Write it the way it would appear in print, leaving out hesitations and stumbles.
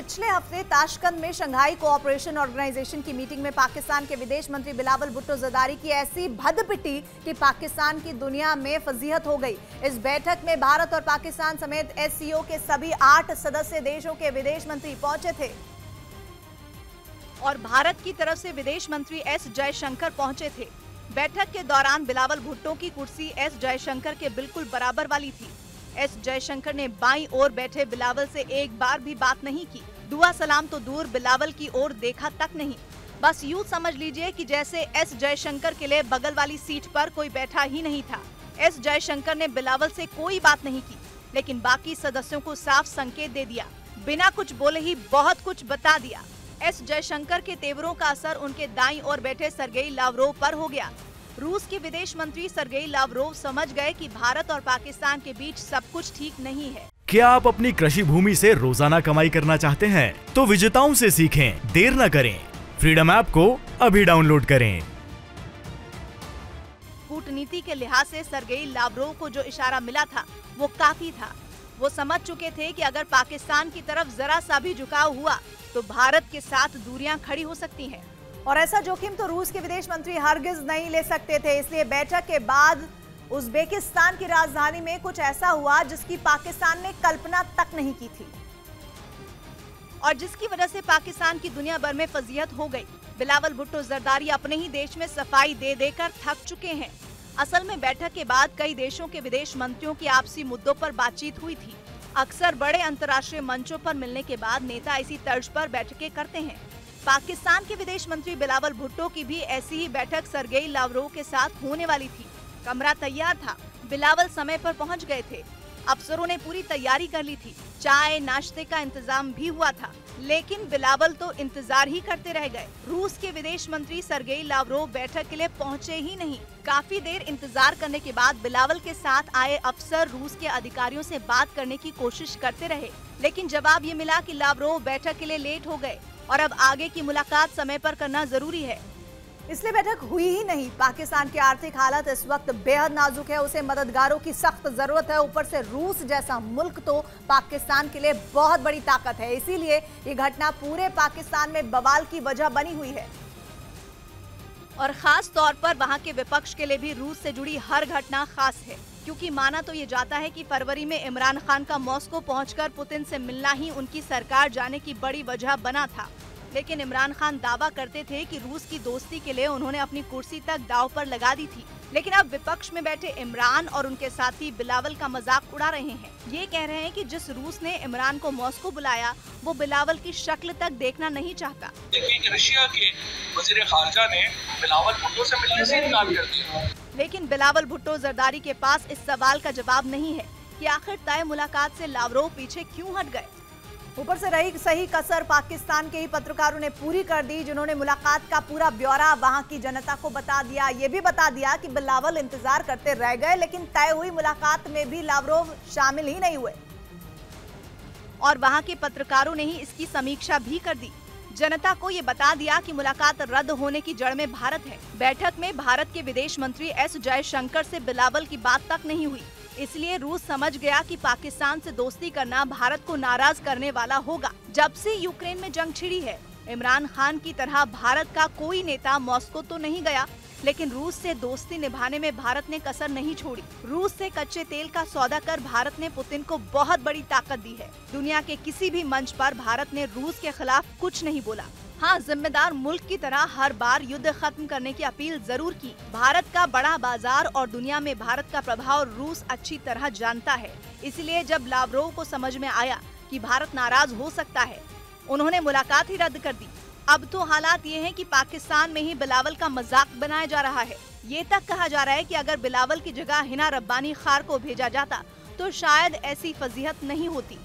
पिछले हफ्ते ताशकंद में शंघाई कोऑपरेशन ऑर्गेनाइजेशन की मीटिंग में पाकिस्तान के विदेश मंत्री बिलावल भुट्टो जरदारी की ऐसी भद्द पिटी कि पाकिस्तान की दुनिया में फजीहत हो गई। इस बैठक में भारत और पाकिस्तान समेत एससीओ के सभी 8 सदस्य देशों के विदेश मंत्री पहुंचे थे और भारत की तरफ से विदेश मंत्री एस जयशंकर पहुंचे थे। बैठक के दौरान बिलावल भुट्टो की कुर्सी एस जयशंकर के बिल्कुल बराबर वाली थी। एस जयशंकर ने बाईं ओर बैठे बिलावल से एक बार भी बात नहीं की। दुआ सलाम तो दूर, बिलावल की ओर देखा तक नहीं। बस यूं समझ लीजिए कि जैसे एस जयशंकर के लिए बगल वाली सीट पर कोई बैठा ही नहीं था। एस जयशंकर ने बिलावल से कोई बात नहीं की, लेकिन बाकी सदस्यों को साफ संकेत दे दिया। बिना कुछ बोले ही बहुत कुछ बता दिया। एस जयशंकर के तेवरों का असर उनके दाईं ओर बैठे सरगेई लावरोव पर हो गया। रूस के विदेश मंत्री सरगेई लावरोव समझ गए कि भारत और पाकिस्तान के बीच सब कुछ ठीक नहीं है। क्या आप अपनी कृषि भूमि से रोजाना कमाई करना चाहते हैं? तो विजेताओं से सीखें, देर न करें। फ्रीडम ऐप को अभी डाउनलोड करें। कूटनीति के लिहाज से सरगेई लावरोव को जो इशारा मिला था वो काफी था। वो समझ चुके थे कि अगर पाकिस्तान की तरफ जरा सा भी झुकाव हुआ तो भारत के साथ दूरियां खड़ी हो सकती हैं। और ऐसा जोखिम तो रूस के विदेश मंत्री हरगिज नहीं ले सकते थे। इसलिए बैठक के बाद उज्बेकिस्तान की राजधानी में कुछ ऐसा हुआ जिसकी पाकिस्तान ने कल्पना तक नहीं की थी और जिसकी वजह से पाकिस्तान की दुनिया भर में फजीहत हो गई। बिलावल भुट्टो जरदारी अपने ही देश में सफाई दे देकर थक चुके हैं। असल में बैठक के बाद कई देशों के विदेश मंत्रियों की आपसी मुद्दों पर बातचीत हुई थी। अक्सर बड़े अंतर्राष्ट्रीय मंचों पर मिलने के बाद नेता इसी तर्ज पर बैठकें करते हैं। पाकिस्तान के विदेश मंत्री बिलावल भुट्टो की भी ऐसी ही बैठक सरगेई लावरोव के साथ होने वाली थी। कमरा तैयार था, बिलावल समय पर पहुंच गए थे। अफसरों ने पूरी तैयारी कर ली थी, चाय नाश्ते का इंतजाम भी हुआ था, लेकिन बिलावल तो इंतजार ही करते रह गए। रूस के विदेश मंत्री सरगेई लावरोव बैठक के लिए पहुंचे ही नहीं। काफी देर इंतजार करने के बाद बिलावल के साथ आए अफसर रूस के अधिकारियों से बात करने की कोशिश करते रहे, लेकिन जवाब ये मिला कि लावरोव बैठक के लिए लेट हो गए और अब आगे की मुलाकात समय पर करना जरूरी है। इसलिए बैठक हुई ही नहीं। पाकिस्तान की आर्थिक हालत इस वक्त बेहद नाजुक है, उसे मददगारों की सख्त जरूरत है। ऊपर से रूस जैसा मुल्क तो पाकिस्तान के लिए बहुत बड़ी ताकत है। इसीलिए ये घटना पूरे पाकिस्तान में बवाल की वजह बनी हुई है और खास तौर पर वहां के विपक्ष के लिए भी रूस से जुड़ी हर घटना खास है, क्योंकि माना तो ये जाता है कि फरवरी में इमरान खान का मॉस्को पहुंचकर पुतिन से मिलना ही उनकी सरकार जाने की बड़ी वजह बना था। लेकिन इमरान खान दावा करते थे कि रूस की दोस्ती के लिए उन्होंने अपनी कुर्सी तक दांव पर लगा दी थी। लेकिन अब विपक्ष में बैठे इमरान और उनके साथी बिलावल का मजाक उड़ा रहे हैं। ये कह रहे हैं कि जिस रूस ने इमरान को मॉस्को बुलाया वो बिलावल की शक्ल तक देखना नहीं चाहता। रशिया के वज़ीर ख़ारजा ने बिलावल भुट्टो से मिलने से इनकार कर दिया। लेकिन बिलावल भुट्टो जरदारी के पास इस सवाल का जवाब नहीं है कि आखिर तय मुलाकात से लावरोव पीछे क्यों हट गए। ऊपर से रही सही कसर पाकिस्तान के ही पत्रकारों ने पूरी कर दी, जिन्होंने मुलाकात का पूरा ब्यौरा वहां की जनता को बता दिया। ये भी बता दिया कि बिलावल इंतजार करते रह गए, लेकिन तय हुई मुलाकात में भी लावरोव शामिल ही नहीं हुए और वहां के पत्रकारों ने ही इसकी समीक्षा भी कर दी। जनता को ये बता दिया कि मुलाकात रद्द होने की जड़ में भारत है। बैठक में भारत के विदेश मंत्री एस जयशंकर से बिलावल की बात तक नहीं हुई। इसलिए रूस समझ गया कि पाकिस्तान से दोस्ती करना भारत को नाराज करने वाला होगा। जब से यूक्रेन में जंग छिड़ी है, इमरान खान की तरह भारत का कोई नेता मॉस्को तो नहीं गया, लेकिन रूस से दोस्ती निभाने में भारत ने कसर नहीं छोड़ी। रूस से कच्चे तेल का सौदा कर भारत ने पुतिन को बहुत बड़ी ताकत दी है। दुनिया के किसी भी मंच पर भारत ने रूस के खिलाफ कुछ नहीं बोला। हाँ, जिम्मेदार मुल्क की तरह हर बार युद्ध खत्म करने की अपील जरूर की। भारत का बड़ा बाजार और दुनिया में भारत का प्रभाव रूस अच्छी तरह जानता है। इसलिए जब लावरोव को समझ में आया कि भारत नाराज हो सकता है, उन्होंने मुलाकात ही रद्द कर दी। अब तो हालात ये हैं कि पाकिस्तान में ही बिलावल का मजाक बनाया जा रहा है। ये तक कहा जा रहा है कि अगर बिलावल की जगह हिना रब्बानी खार को भेजा जाता तो शायद ऐसी फजीहत नहीं होती।